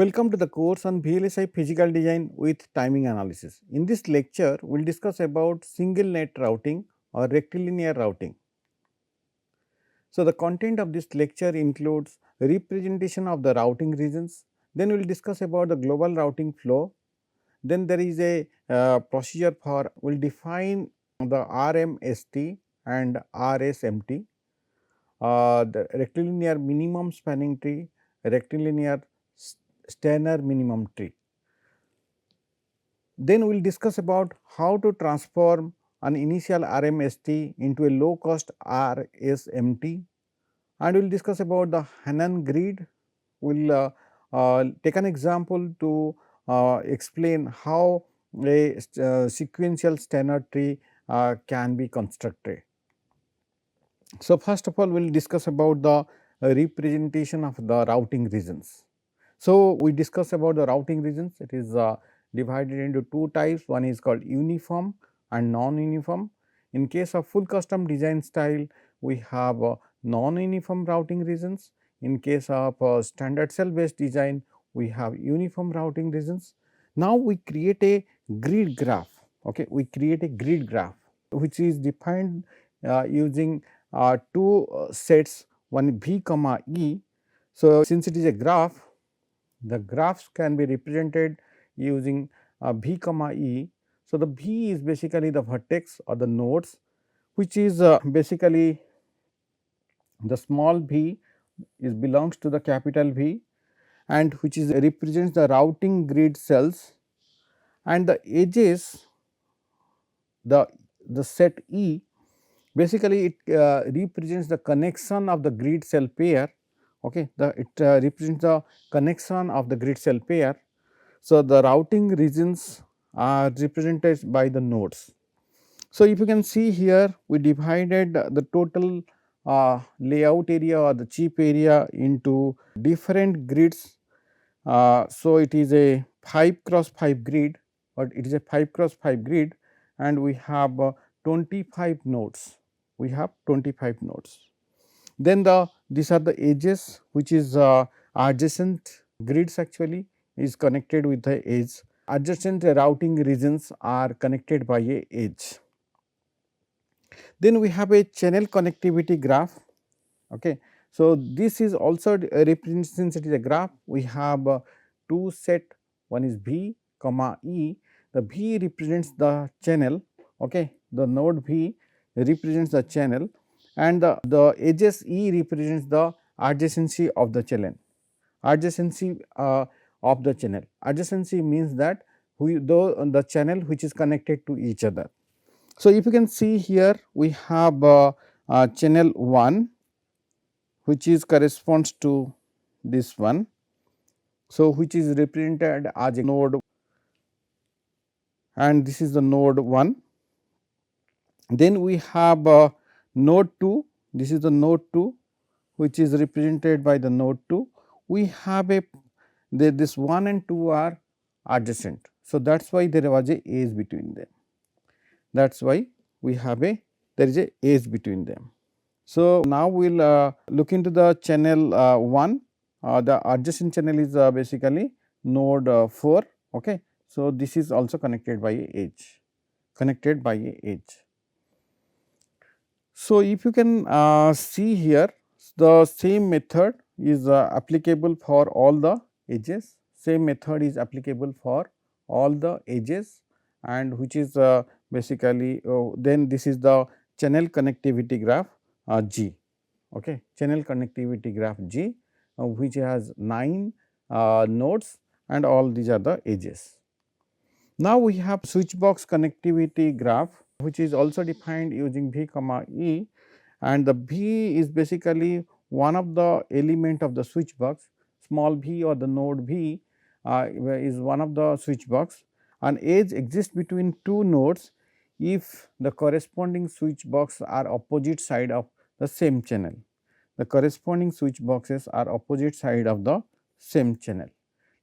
Welcome to the course on VLSI Physical Design with Timing Analysis. In this lecture, we will discuss about single net routing or rectilinear routing. So, the content of this lecture includes representation of the routing regions, then we will discuss about the global routing flow, then there is a procedure for we will define the RMST and RSMT, the rectilinear minimum spanning tree, rectilinear Steiner minimum tree. Then we will discuss about how to transform an initial RMST into a low cost RSMT, and we will discuss about the Hanan grid. We will take an example to explain how a sequential Steiner tree can be constructed. So, first of all we will discuss about the representation of the routing regions. So, we discuss about the routing regions. It is divided into two types, one is called uniform and non-uniform. In case of full custom design style, we have non-uniform routing regions. In case of standard cell based design, we have uniform routing regions. Now, we create a grid graph. Okay, we create a grid graph which is defined using two sets, one V comma E. So, since it is a graph, the graphs can be represented using V comma E. So, the V is basically the vertex or the nodes, which is basically the small v is belongs to the capital V, and which is represents the routing grid cells, and the edges, the set E, basically it represents the connection of the grid cell pair. Okay, it represents the connection of the grid cell pair. So, the routing regions are represented by the nodes. So, if you can see here, we divided the total layout area or the chip area into different grids. So, it is a 5 cross 5 grid, but it is a 5 cross 5 grid, and we have 25 nodes. We have 25 nodes. Then these are the edges, which is adjacent grids actually is connected with the edge. Adjacent routing regions are connected by a edge. Then we have a channel connectivity graph. Okay. So, this is also represents, since it is a graph, we have two set, one is V comma E. The V represents the channel. Okay. The node V represents the channel, and the edges E represents the adjacency of the channel. Adjacency of the channel. Adjacency means that the channel which is connected to each other. So, if you can see here, we have channel 1, which is corresponds to this one. So, which is represented as a node, and this is the node 1. Then we have node 2, this is the node 2, which is represented by the node 2. We have this 1 and 2 are adjacent. So, that is why there was a edge between them. That is why we have there is a edge between them. So, now we will look into the channel 1. The adjacent channel is basically node 4. Okay. So, this is also connected by a edge, connected by a edge. So, if you can see here, the same method is applicable for all the edges, same method is applicable for all the edges, and which is basically then this is the channel connectivity graph G. Okay. Channel connectivity graph G, which has 9 nodes, and all these are the edges. Now, we have switch box connectivity graph, which is also defined using V comma E, and the V is basically one of the element of the switch box. Small v or the node V is one of the switch box. An edge exists between two nodes if the corresponding switch box are opposite side of the same channel. The corresponding switch boxes are opposite side of the same channel.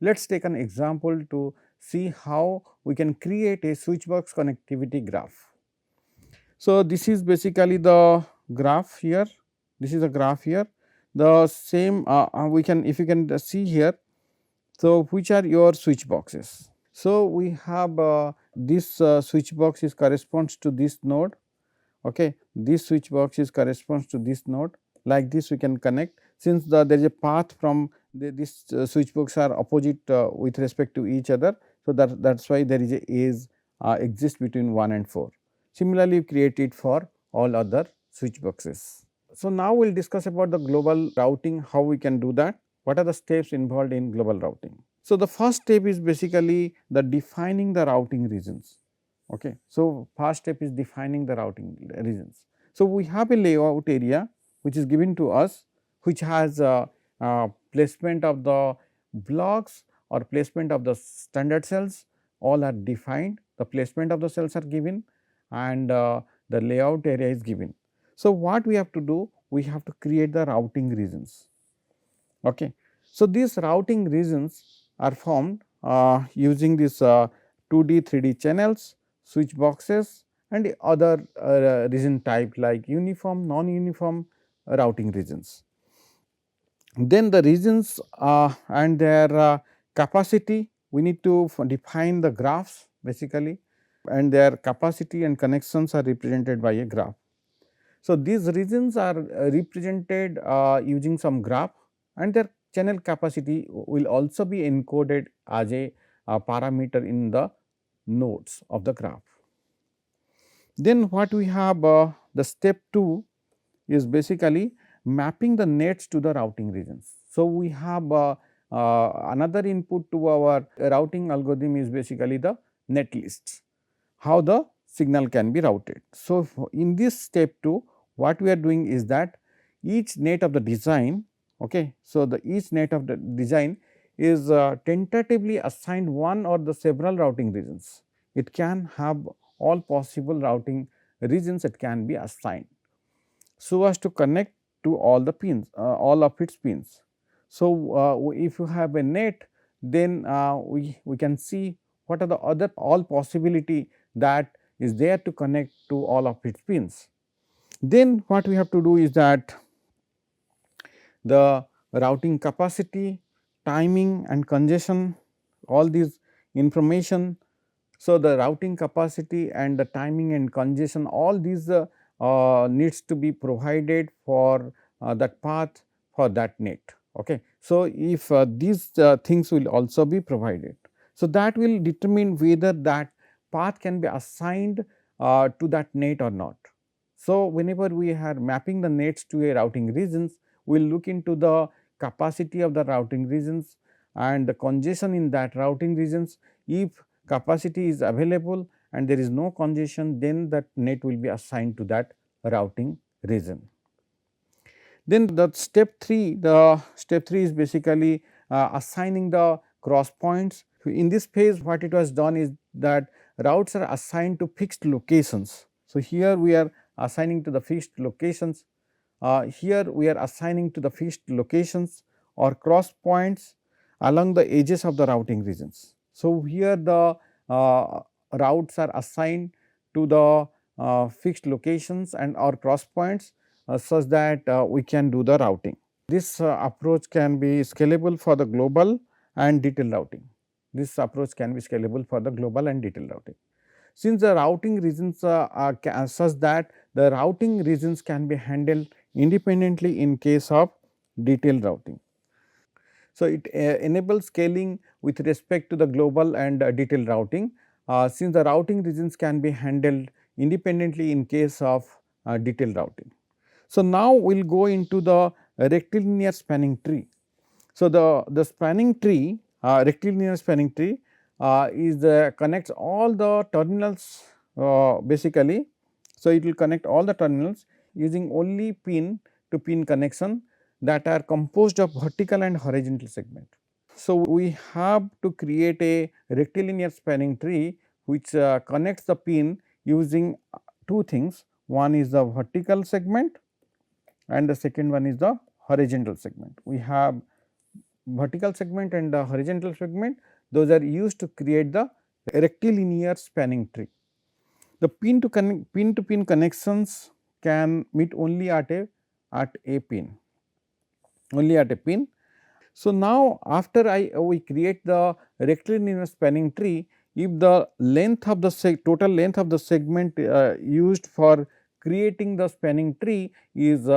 Let us take an example to see how we can create a switch box connectivity graph. So, this is basically the graph here, this is a graph here. The same we can, if you can see here, So, which are your switch boxes? So, we have this switch box is corresponds to this node. Okay. This switch box is corresponds to this node, like this we can connect, since there is a path from this switch box are opposite with respect to each other. So, that is why there is a edge exists between 1 and 4. Similarly, create it for all other switch boxes. So, now we will discuss about the global routing, how we can do that, what are the steps involved in global routing. So, the first step is basically the defining the routing regions. Okay. So, first step is defining the routing regions. So, we have a layout area which is given to us, which has placement of the blocks or placement of the standard cells, all are defined, the placement of the cells are given, and the layout area is given. So, what we have to do? We have to create the routing regions. Okay. So, these routing regions are formed using this 2D, 3D channels, switch boxes, and other region type like uniform, non-uniform routing regions. Then the regions and their capacity, we need to define the graphs basically, and their capacity and connections are represented by a graph. So, these regions are represented using some graph, and their channel capacity will also be encoded as a parameter in the nodes of the graph. Then what we have the step 2 is basically mapping the nets to the routing regions. So, we have another input to our routing algorithm is basically the net lists, how the signal can be routed. So, in this step 2, what we are doing is that each net of the design, okay, so the each net of the design is tentatively assigned one or the several routing regions. It can have all possible routing regions that can be assigned, so as to connect to all the pins, all of its pins. So, if you have a net, then we can see what are the other all possibility that is there to connect to all of its pins. Then what we have to do is that the routing capacity, timing and congestion, all these information. So, the routing capacity and the timing and congestion, all these needs to be provided for that path for that net. Okay. So, if these things will also be provided, so that will determine whether that path can be assigned to that net or not. So, whenever we are mapping the nets to a routing regions, we will look into the capacity of the routing regions and the congestion in that routing regions. If capacity is available and there is no congestion, then that net will be assigned to that routing region. Then the step 3 is basically assigning the cross points. In this phase, what it was done is that routes are assigned to fixed locations. So, here we are assigning to the fixed locations, here we are assigning to the fixed locations or cross points along the edges of the routing regions. So, here the routes are assigned to the fixed locations and or cross points such that we can do the routing. This approach can be scalable for the global and detailed routing. This approach can be scalable for the global and detailed routing. Since the routing regions are such that the routing regions can be handled independently in case of detailed routing. So, it enables scaling with respect to the global and detailed routing, since the routing regions can be handled independently in case of detailed routing. So, now we will go into the rectilinear spanning tree. So, the spanning tree, rectilinear spanning tree is connects all the terminals basically. So, it will connect all the terminals using only pin to pin connection that are composed of vertical and horizontal segment. So, we have to create a rectilinear spanning tree which connects the pin using two things. One is the vertical segment and the second one is the horizontal segment. We have vertical segment and the horizontal segment, those are used to create the rectilinear spanning tree. The pin to pin connections can meet only at a pin, only at a pin. So, now after we create the rectilinear spanning tree, if the length of the total length of the segment used for creating the spanning tree is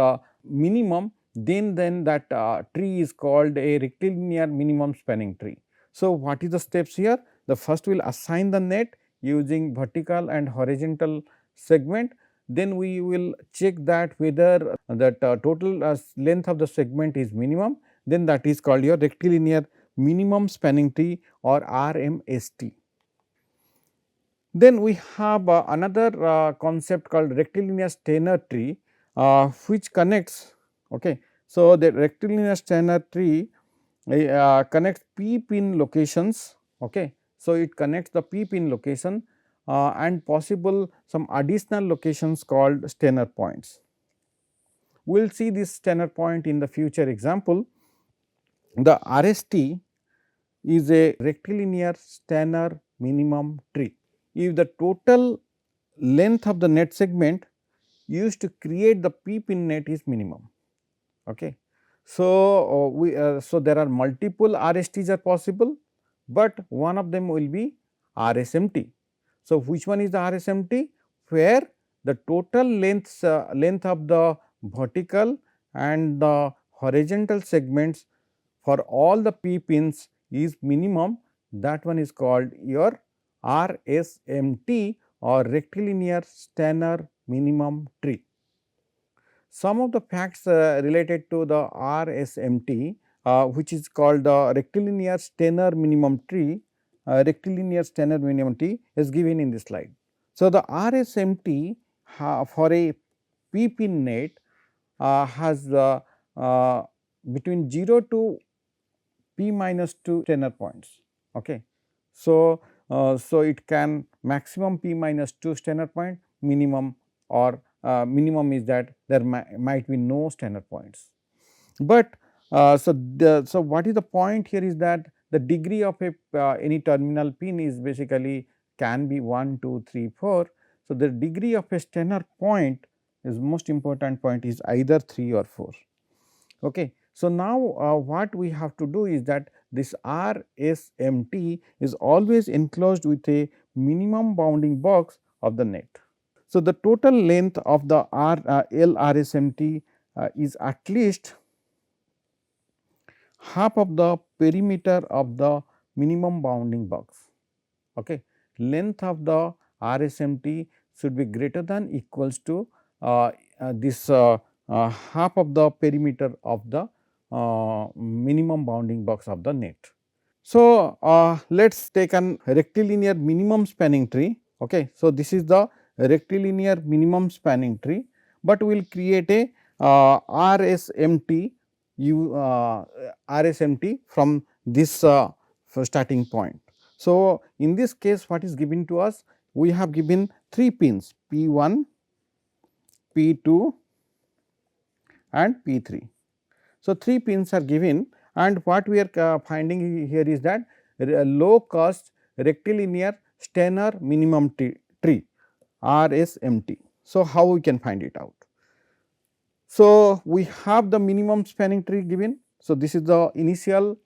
minimum, then that tree is called a rectilinear minimum spanning tree. So, what is the steps here? The first we will assign the net using vertical and horizontal segment, then we will check that whether that total length of the segment is minimum, then that is called your rectilinear minimum spanning tree or RMST. Then we have another concept called rectilinear Steiner tree, which connects. Okay. So, the rectilinear Steiner tree connects p pin locations. Okay. So, it connects the p pin location and possible some additional locations called Steiner points. We will see this Steiner point in the future example. The RST is a rectilinear Steiner minimum tree. If the total length of the net segment used to create the p pin net is minimum. Okay. So, so there are multiple RSTs are possible, but one of them will be RSMT. So, which one is the RSMT? Where the total length of the vertical and the horizontal segments for all the p pins is minimum, that one is called your RSMT or rectilinear Steiner minimum tree. Some of the facts related to the RSMT, which is called the rectilinear Steiner minimum tree, rectilinear Steiner minimum tree is given in this slide. So, the RSMT for a p pin net has uh, between 0 to p minus 2 Steiner points. Okay. So, so it can maximum p minus 2 Steiner point, minimum or minimum is that there might be no Steiner points. But so what is the point here is that the degree of a any terminal pin is basically can be 1, 2, 3, 4. So, the degree of a Steiner point is most important point is either 3 or 4. Okay. So, now what we have to do is that this RSMT is always enclosed with a minimum bounding box of the net. So, the total length of the LRSMT is at least half of the perimeter of the minimum bounding box. Okay. Length of the RSMT should be greater than equals to this half of the perimeter of the minimum bounding box of the net. So, let us take an rectilinear minimum spanning tree. Okay. So, this is the rectilinear minimum spanning tree, but we will create a RSMT RSMT from this starting point. So, in this case what is given to us? We have given 3 pins P1, P2 and P3. So, 3 pins are given, and what we are finding here is that low cost rectilinear Steiner minimum tree RSMT. So, how we can find it out? So, we have the minimum spanning tree given. So, this is the initial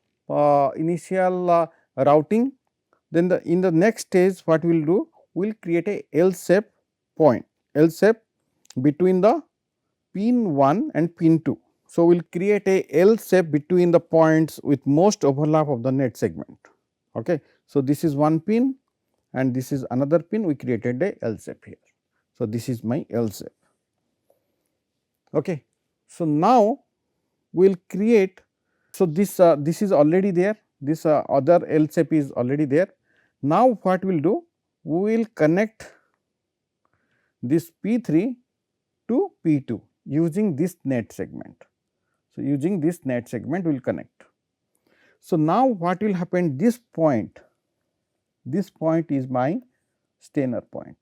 routing. Then in the next stage what we will do? We will create a L shape point, L shape between the pin 1 and pin 2. So, we will create a L shape between the points with most overlap of the net segment. Okay. So, this is one pin and this is another pin, we created a L shape here. So, this is my L shape. Okay. So, now we will create. So, this is already there, this other L shape is already there. Now, what we will do? We will connect this P3 to P2 using this net segment. So, using this net segment we will connect. So, now what will happen? This point is my Steiner point.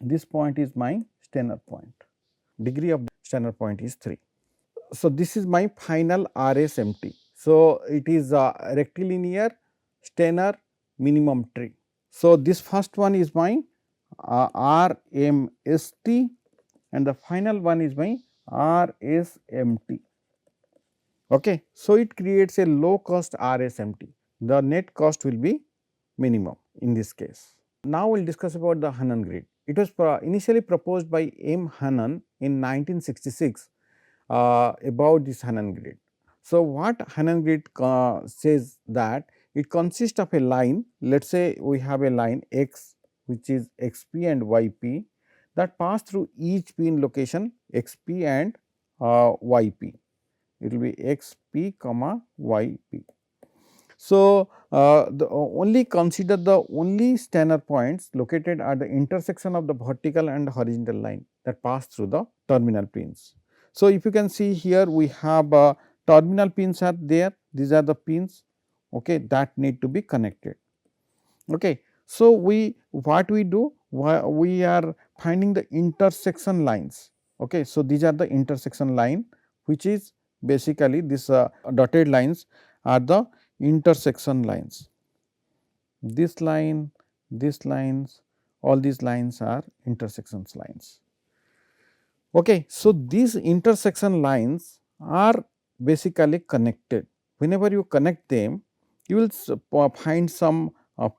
This point is my Steiner point. Degree of Steiner point is 3. So, this is my final RSMT. So, it is a rectilinear Steiner minimum tree. So, this first one is my RMST and the final one is my RSMT. Okay. So, it creates a low cost RSMT. The net cost will be minimum in this case. Now, we will discuss about the Hanan grid. It was initially proposed by M. Hanan in 1966 about this Hanan grid. So, what Hanan grid says that it consists of a line, let us say we have a line x which is xp and yp that pass through each pin location xp and yp. It will be xp comma yp. So, the only consider the only Steiner points located at the intersection of the vertical and horizontal line that pass through the terminal pins. So, if you can see here we have terminal pins are there, these are the pins, okay, that need to be connected. Okay. So, we what we do, we are finding the intersection lines. Okay. So, these are the intersection line which is basically this dotted lines are the intersection lines. This line, these lines, all these lines are intersections lines. Okay. So, these intersection lines are basically connected. Whenever you connect them, you will find some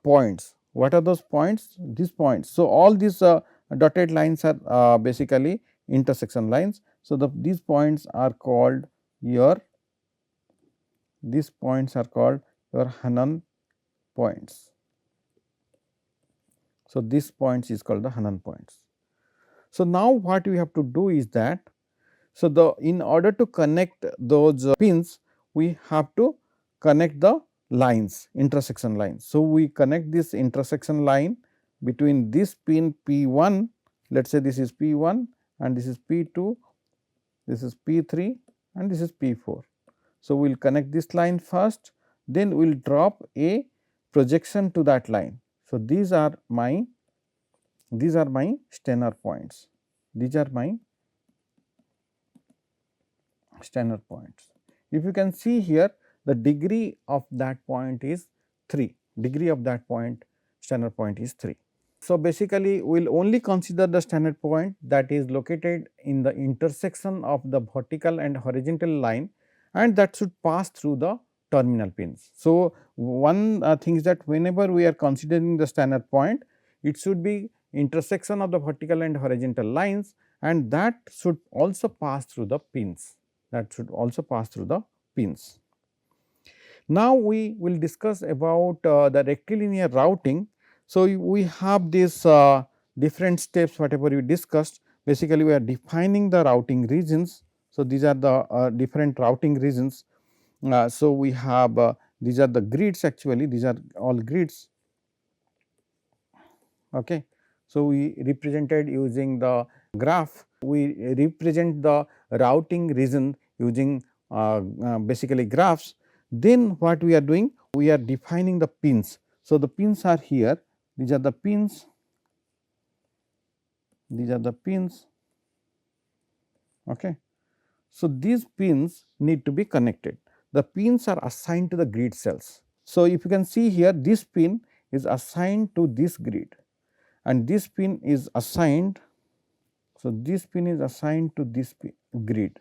points. What are those points? These points. So, all these dotted lines are basically intersection lines. So, these points are called your Hanan points. So, this points is called the Hanan points. So, now what we have to do is that, so in order to connect those pins, we have to connect the lines, intersection lines. So, we connect this intersection line between this pin P1, let us say this is P1 and this is P2, this is P3 and this is P4. So, we will connect this line first, then we will drop a projection to that line. So, these are my Steiner points. These are my Steiner points. If you can see here, the degree of that point is 3, degree of that point Steiner point is 3. So, basically we will only consider the Steiner point that is located in the intersection of the vertical and horizontal line, and that should pass through the terminal pins. So, one thing is that whenever we are considering the Steiner point, it should be intersection of the vertical and horizontal lines, and that should also pass through the pins, Now, we will discuss about the rectilinear routing. So, we have these different steps whatever we discussed. Basically, we are defining the routing regions. So, these are the different routing regions. So, we have these are the grids, actually these are all grids. Okay. So, we represented using the graph, we represent the routing region using basically graphs. Then what we are doing? We are defining the pins. So, the pins are here, these are the pins, Okay. So, these pins need to be connected. The pins are assigned to the grid cells. So, if you can see here, this pin is assigned to this grid and this pin is assigned. So, this pin is assigned to this grid.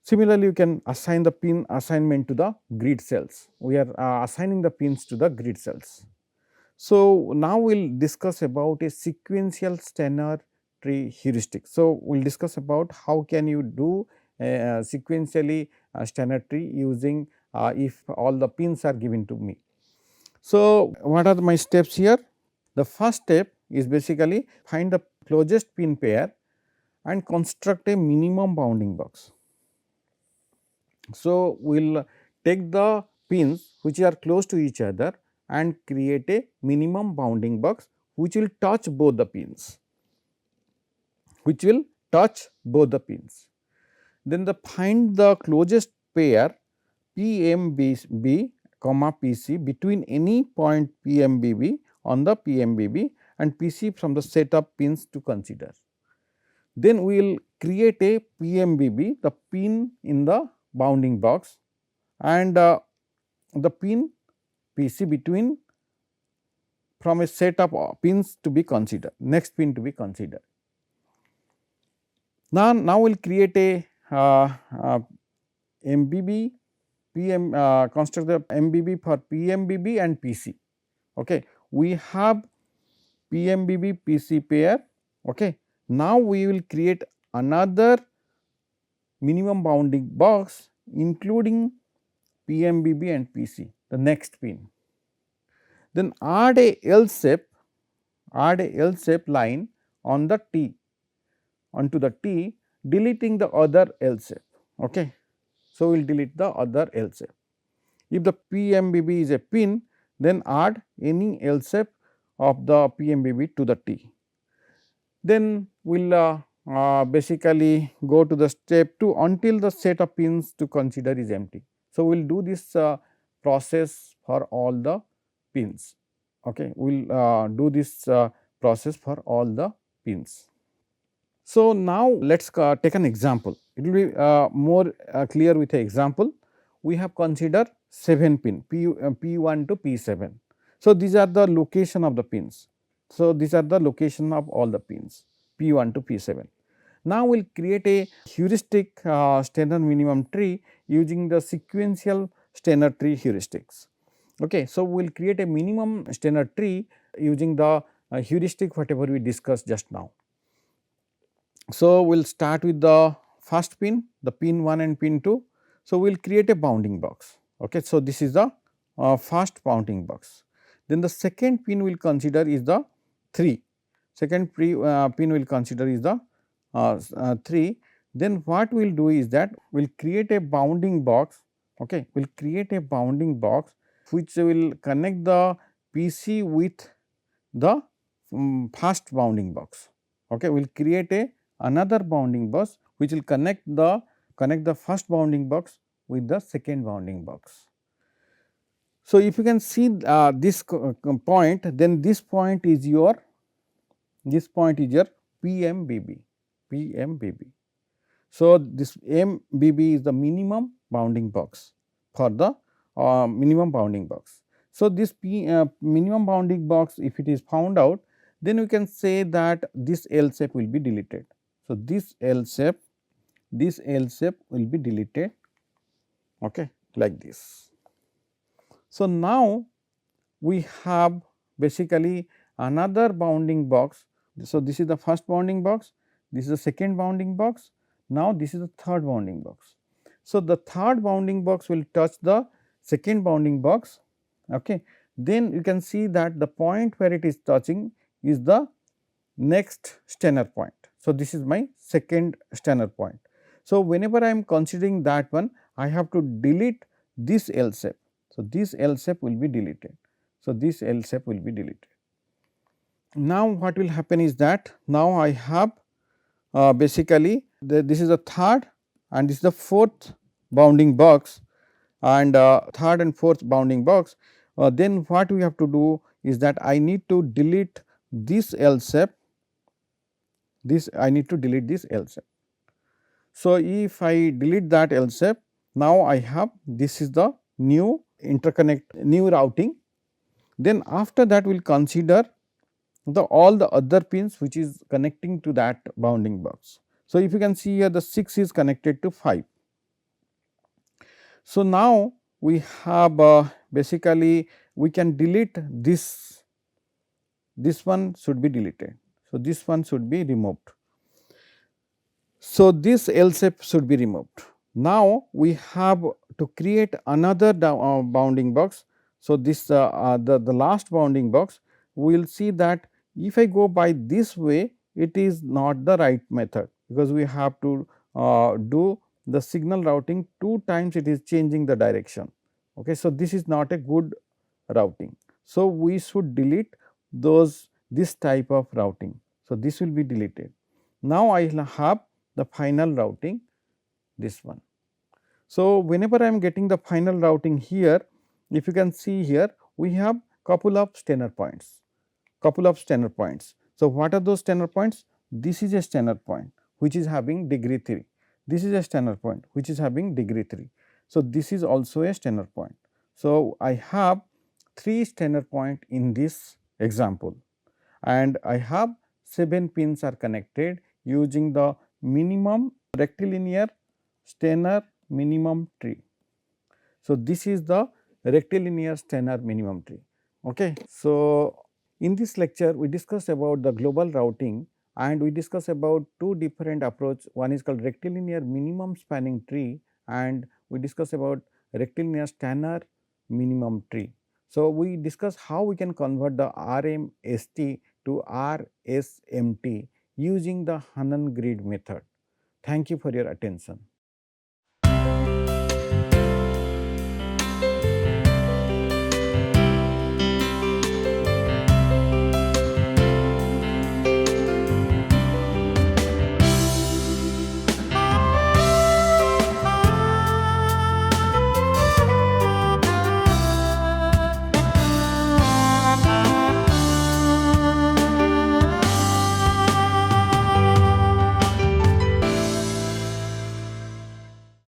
Similarly, you can assign the pin assignment to the grid cells. We are assigning the pins to the grid cells. So, now we will discuss about a sequential Steiner tree heuristic. So, we will discuss about how can you do sequentially Steiner tree using if all the pins are given to me. So, what are my steps here? The first step is basically find the closest pin pair and construct a minimum bounding box. So, we will take the pins which are close to each other and create a minimum bounding box which will touch both the pins, Then find the closest pair PMBB comma PC between any point PMBB on the PMBB and PC from the set of pins to consider. Then we will create a PMBB, the pin in the bounding box, and the pin PC between from a set of pins to be considered, next pin to be considered. Now we will create a MBB, construct the MBB for PMBB and PC. Okay. We have PMBB PC pair. Okay. Now, we will create another minimum bounding box including PMBB and PC, the next pin. Then add a L shape, line on the T, onto the T, deleting the other L shape. Okay. So, we will delete the other L shape. If the PMBB is a pin, then add any L shape of the PMBB to the T. Then we will basically go to the step 2 until the set of pins to consider is empty. So, we will do this process for all the pins. Okay. We will do this process for all the pins. So, now let us take an example. It will be more clear with an example. We have considered 7 pin P1 to P7. So, these are the location of the pins. So, these are the location of all the pins P1 to P7. Now, we will create a heuristic Steiner minimum tree using the sequential Steiner tree heuristics. Okay. So, we will create a minimum Steiner tree using the heuristic whatever we discussed just now. So, we will start with the first pin, the pin 1 and pin 2. So, we will create a bounding box. Okay. So, this is the first bounding box. Then the second pin we will consider is the 3, second pin we will consider is the 3. Then what we will do is that we will create a bounding box. Okay. We will create a bounding box which will connect the PC with the first bounding box. Okay. We will create another bounding box which will connect the first bounding box with the second bounding box. So, if you can see this point, then this point is your PMBB. So, this MBB is the minimum bounding box for the minimum bounding box. So, this minimum bounding box, if it is found out, then we can say that this L shape will be deleted. So, this L shape will be deleted, okay, like this. So, now we have basically another bounding box. So, this is the first bounding box, this is the second bounding box, now this is the third bounding box. So, the third bounding box will touch the second bounding box. Okay. Then you can see that the point where it is touching is the next Steiner point. So, this is my second Steiner point. So, whenever I am considering that one, I have to delete this L shape. So, this L shape will be deleted. So, this L shape will be deleted. Now, what will happen is that now I have basically this is the third and this is the fourth bounding box, and third and fourth bounding box. Then what we have to do is that I need to delete this L shape, I need to delete this L shape. So, if I delete that L shape, now I have this is the new new routing. Then after that we will consider all the other pins which is connecting to that bounding box. So, if you can see here the 6 is connected to 5. So, now we have basically we can delete this one should be deleted. So, this one should be removed. So, this L shape should be removed. Now, we have to create another bounding box. So, this the last bounding box, we will see that if I go by this way, it is not the right method, because we have to do the signal routing 2 times, it is changing the direction. Okay. So, this is not a good routing. So, we should delete this type of routing. So, this will be deleted. Now, I have the final routing, this one. So, whenever I am getting the final routing here, if you can see here, we have couple of Steiner points, So, what are those Steiner points? This is a Steiner point which is having degree 3. This is a Steiner point which is having degree 3. So, this is also a Steiner point. So, I have 3 Steiner point in this example, and I have 7 pins are connected using the minimum rectilinear Steiner minimum tree. So, this is the rectilinear Steiner minimum tree. Okay. So, in this lecture we discussed about the global routing and we discussed about two different approach. One is called rectilinear minimum spanning tree and we discussed about rectilinear Steiner minimum tree. So, we discussed how we can convert the RMST to RSMT using the Hanan grid method. Thank you for your attention.